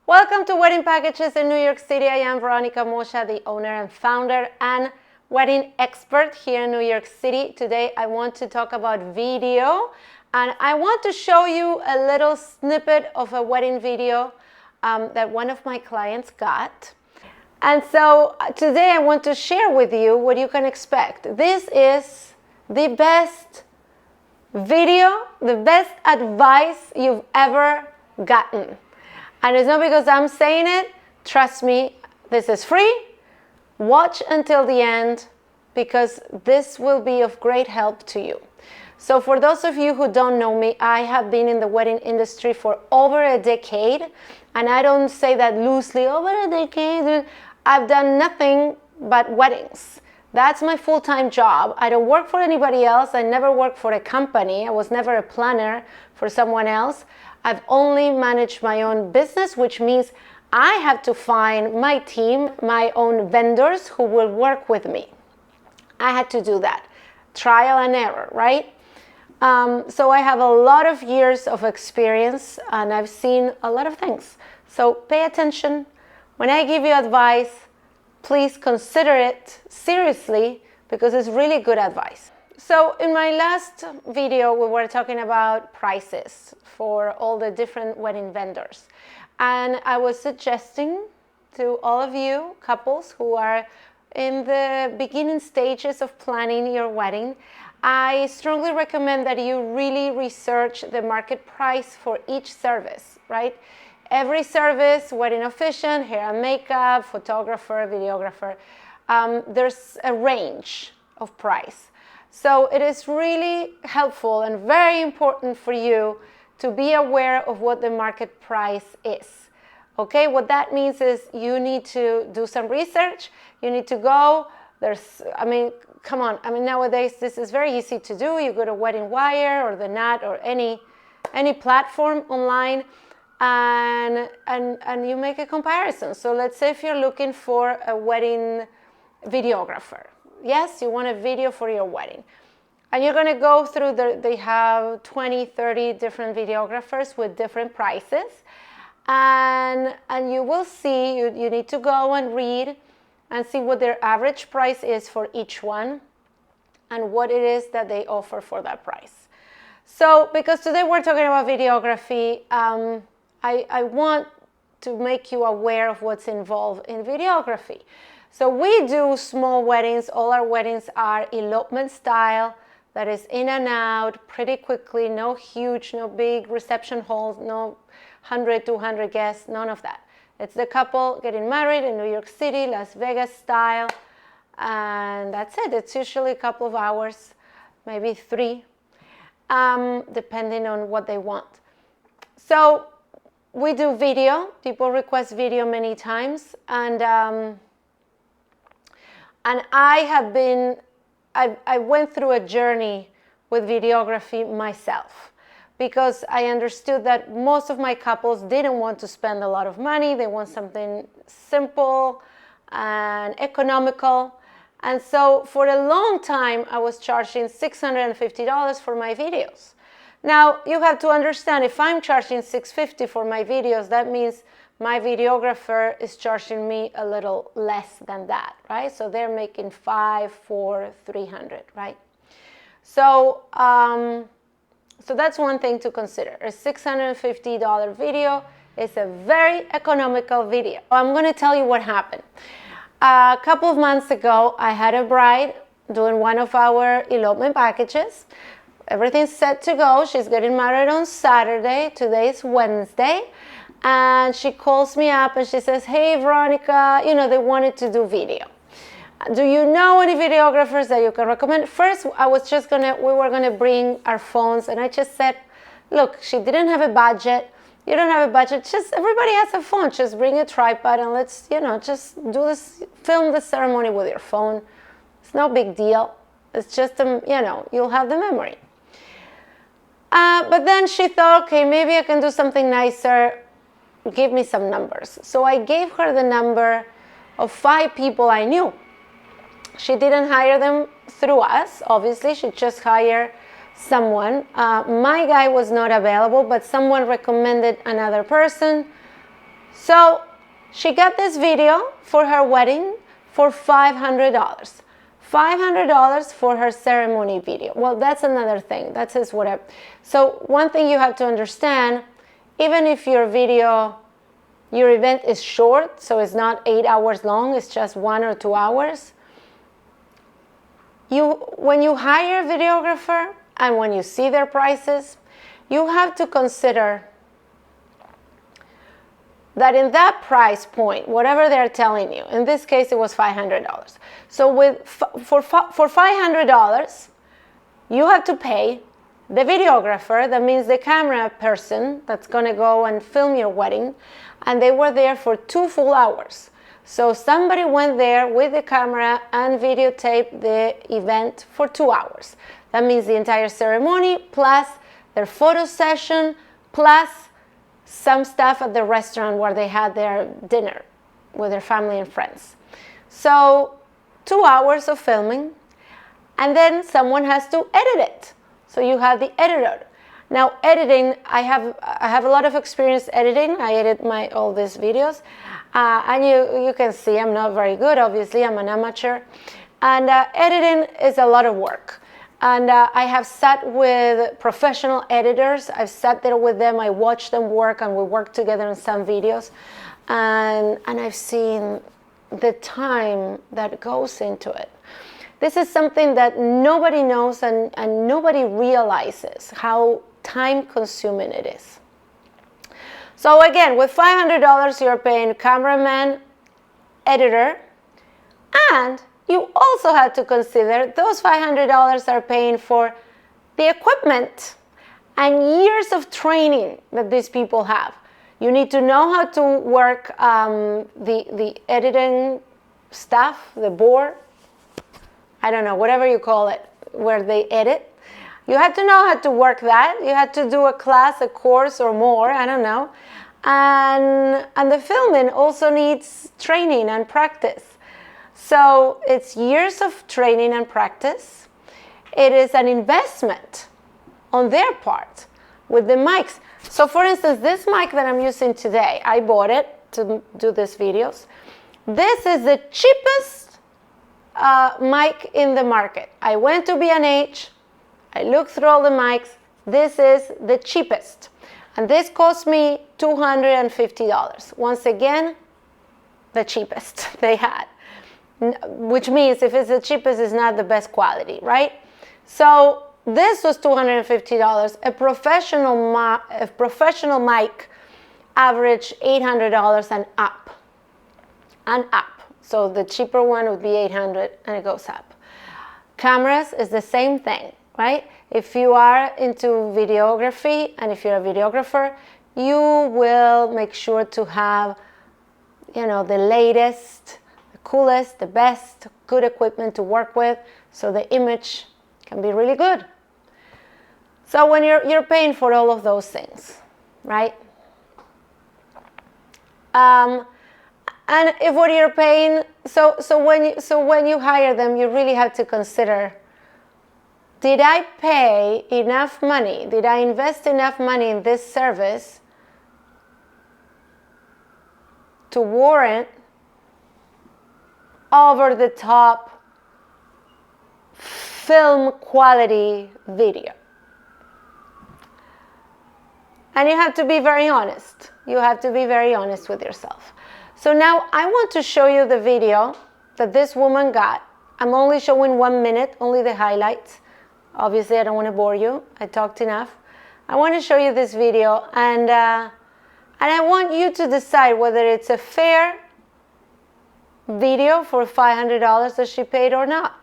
Welcome to Wedding Packages in New York City. I am Veronica Mosha, the owner and founder and wedding expert here in New York City. Today I want to talk about video, and I want to show you a little snippet of a wedding video that one of my clients got. And so today I want to share with you what you can expect. This is the best video, the best advice you've ever gotten. And it's not because I'm saying it. Trust me, this is free. Watch until the end because this will be of great help to you. So for those of you who don't know me, I have been in the wedding industry for over a decade. And I don't say that loosely, over a decade. I've done nothing but weddings. That's my full-time job. I don't work for anybody else. I never worked for a company. I was never a planner for someone else. I've only managed my own business, which means I have to find my team, my own vendors who will work with me. I had to do that. Trial and error, right? So I have a lot of years of experience and I've seen a lot of things. So pay attention. When I give you advice, please consider it seriously because it's really good advice. So in my last video, we were talking about prices for all the different wedding vendors. And I was suggesting to all of you couples who are in the beginning stages of planning your wedding, I strongly recommend that you really research the market price for each service, right? Every service, wedding officiant, hair and makeup, photographer, videographer, there's a range of price. So it is really helpful and very important for you to be aware of what the market price is. Okay, what that means is you need to do some research. You need to go, come on. Nowadays this is very easy to do. You go to Wedding Wire or the Knot or any platform online and you make a comparison. So let's say if you're looking for a wedding videographer. Yes, you want a video for your wedding. And you're going to go through, they have 20, 30 different videographers with different prices. And you will see, you need to go and read and see what their average price is for each one and what it is that they offer for that price. So, because today we're talking about videography, I want to make you aware of what's involved in videography. So we do small weddings. All our weddings are elopement style, that is in and out pretty quickly, no huge, no big reception halls, no 100, 200 guests, none of that. It's the couple getting married in New York City, Las Vegas style, and that's it. It's usually a couple of hours, maybe 3, depending on what they want. So we do video. People request video many times, and I went through a journey with videography myself because I understood that most of my couples didn't want to spend a lot of money. They want something simple and economical. And so for a long time, I was charging $650 for my videos. Now, you have to understand, if I'm charging $650 for my videos, that means my videographer is charging me a little less than that, right? So they're making $500, $400, $300, right? So, so that's one thing to consider. A $650 video is a very economical video. I'm going to tell you what happened. A couple of months ago, I had a bride doing one of our elopement packages. Everything's set to go. She's getting married on Saturday. Today is Wednesday. And she calls me up and she says, hey, Veronica, they wanted to do video. Do you know any videographers that you can recommend? First, we were going to bring our phones. And I just said, look, she didn't have a budget. You don't have a budget. Just everybody has a phone. Just bring a tripod and let's, just do this, film the ceremony with your phone. It's no big deal. It's just, you'll have the memory. But then she thought, okay, maybe I can do something nicer. Give me some numbers. So I gave her the number of 5 people I knew. She didn't hire them through us, obviously. She just hired someone. My guy was not available, but someone recommended another person. So she got this video for her wedding for $500. $500 for her ceremony video. Well, that's another thing. That's his whatever. So one thing you have to understand, even if your event is short, so it's not 8 hours long, it's just 1 or 2 hours, when you hire a videographer and when you see their prices, you have to consider that in that price point, whatever they're telling you, in this case it was $500. So for $500, you have to pay the videographer, that means the camera person that's going to go and film your wedding, and they were there for 2 full hours. So somebody went there with the camera and videotaped the event for 2 hours. That means the entire ceremony, plus their photo session, plus some stuff at the restaurant where they had their dinner with their family and friends. So 2 hours of filming, and then someone has to edit it. So you have the editor. Now editing, I have a lot of experience editing. I edit all these videos, and you can see I'm not very good. Obviously, I'm an amateur, and editing is a lot of work. And I have sat with professional editors. I've sat there with them. I watch them work, and we work together on some videos, and I've seen the time that goes into it. This is something that nobody knows and nobody realizes how time-consuming it is. So again, with $500, you're paying cameraman, editor, and you also have to consider those $500 are paying for the equipment and years of training that these people have. You need to know how to work the editing stuff, the board, I don't know, whatever you call it, where they edit. You have to know how to work that. You have to do a class, a course, or more, I don't know. And the filming also needs training and practice. So it's years of training and practice. It is an investment on their part with the mics. So for instance, this mic that I'm using today, I bought it to do these videos. This is the cheapest mic in the market. I went to B&H, I looked through all the mics. This is the cheapest. And this cost me $250. Once again, the cheapest they had. Which means if it's the cheapest, it's not the best quality, right? So this was $250. A professional mic averaged $800 and up. And up. So the cheaper one would be $800 and it goes up. Cameras is the same thing, right? If you are into videography and if you're a videographer, you will make sure to have, the latest, the coolest, the best, good equipment to work with so the image can be really good. So when you're paying for all of those things, right? And if what you're paying, so when you hire them, you really have to consider, did I pay enough money? Did I invest enough money in this service to warrant over the top film quality video? And you have to be very honest. You have to be very honest with yourself. So now I want to show you the video that this woman got. I'm only showing 1 minute, only the highlights. Obviously, I don't want to bore you. I talked enough. I want to show you this video, and I want you to decide whether it's a fair video for $500 that she paid or not.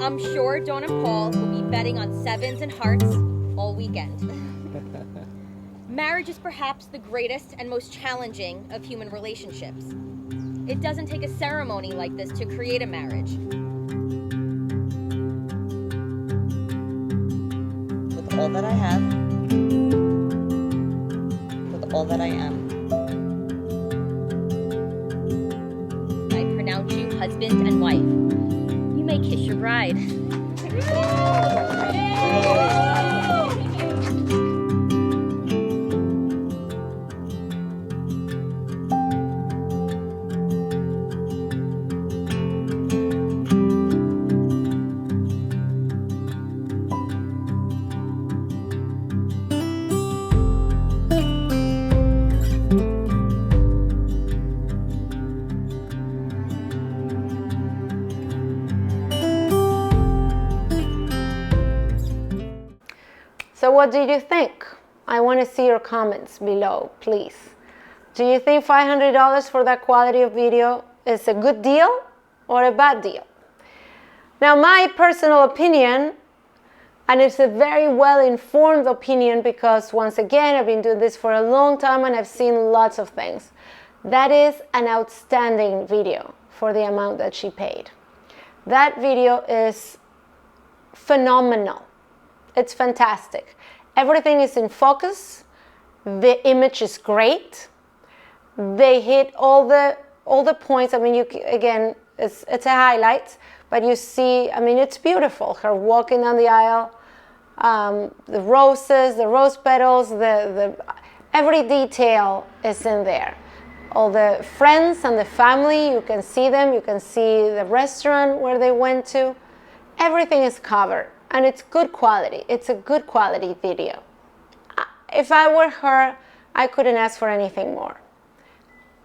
I'm sure Dawn and Paul will be betting on sevens and hearts all weekend. Marriage is perhaps the greatest and most challenging of human relationships. It doesn't take a ceremony like this to create a marriage. With all that I have, with all that I am, I pronounce you husband husband and wife. You may kiss your bride. So what did you think? I want to see your comments below, please. Do you think $500 for that quality of video is a good deal or a bad deal? Now, my personal opinion, and it's a very well-informed opinion because, once again, I've been doing this for a long time and I've seen lots of things. That is an outstanding video for the amount that she paid. That video is phenomenal. It's fantastic. Everything is in focus. The image is great. They hit all the points. I mean, again, it's a highlight, but you see, I mean, it's beautiful. Her walking down the aisle, the roses, the rose petals, every detail is in there. All the friends and the family, you can see them. You can see the restaurant where they went to. Everything is covered. And it's good quality. It's a good quality video. If I were her, I couldn't ask for anything more.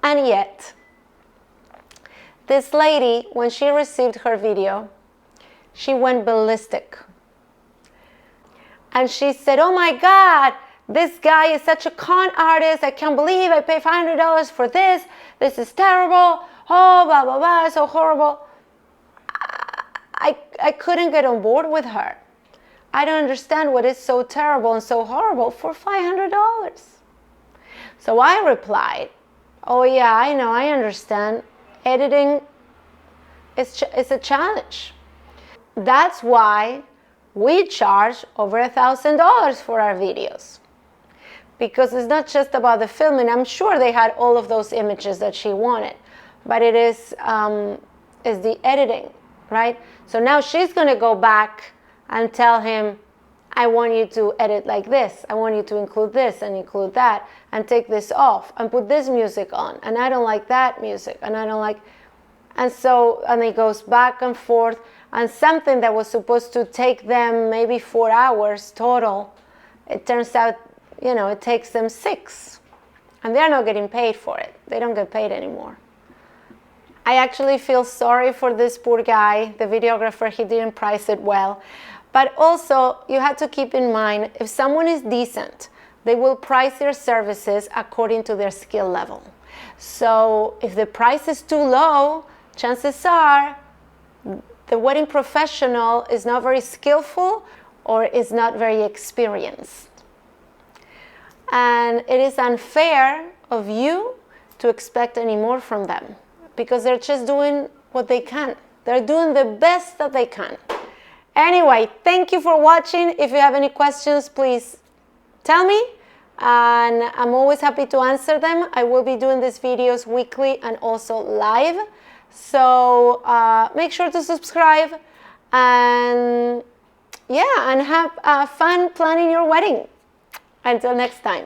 And yet, this lady, when she received her video, she went ballistic. And she said, oh my God, this guy is such a con artist. I can't believe I paid $500 for this. This is terrible. Oh, blah, blah, blah, so horrible. I couldn't get on board with her. I don't understand what is so terrible and so horrible for $500. So I replied, oh yeah, I know, I understand. Editing is a challenge. That's why we charge over $1,000 for our videos. Because it's not just about the filming. I'm sure they had all of those images that she wanted. But it is the editing. Right? So now she's going to go back and tell him, I want you to edit like this. I want you to include this and include that and take this off and put this music on. And I don't like that music. And I don't like... And so, and it goes back and forth. And something that was supposed to take them maybe 4 hours total, it turns out, you know, it takes them 6. And they're not getting paid for it. They don't get paid anymore. I actually feel sorry for this poor guy, the videographer. He didn't price it well. But also, you have to keep in mind, if someone is decent, they will price their services according to their skill level. So if the price is too low, chances are the wedding professional is not very skillful or is not very experienced. And it is unfair of you to expect any more from them, because they're just doing what they can. They're doing the best that they can. Anyway, thank you for watching. If you have any questions, please tell me. And I'm always happy to answer them. I will be doing these videos weekly and also live. So make sure to subscribe. And yeah, and have fun planning your wedding. Until next time.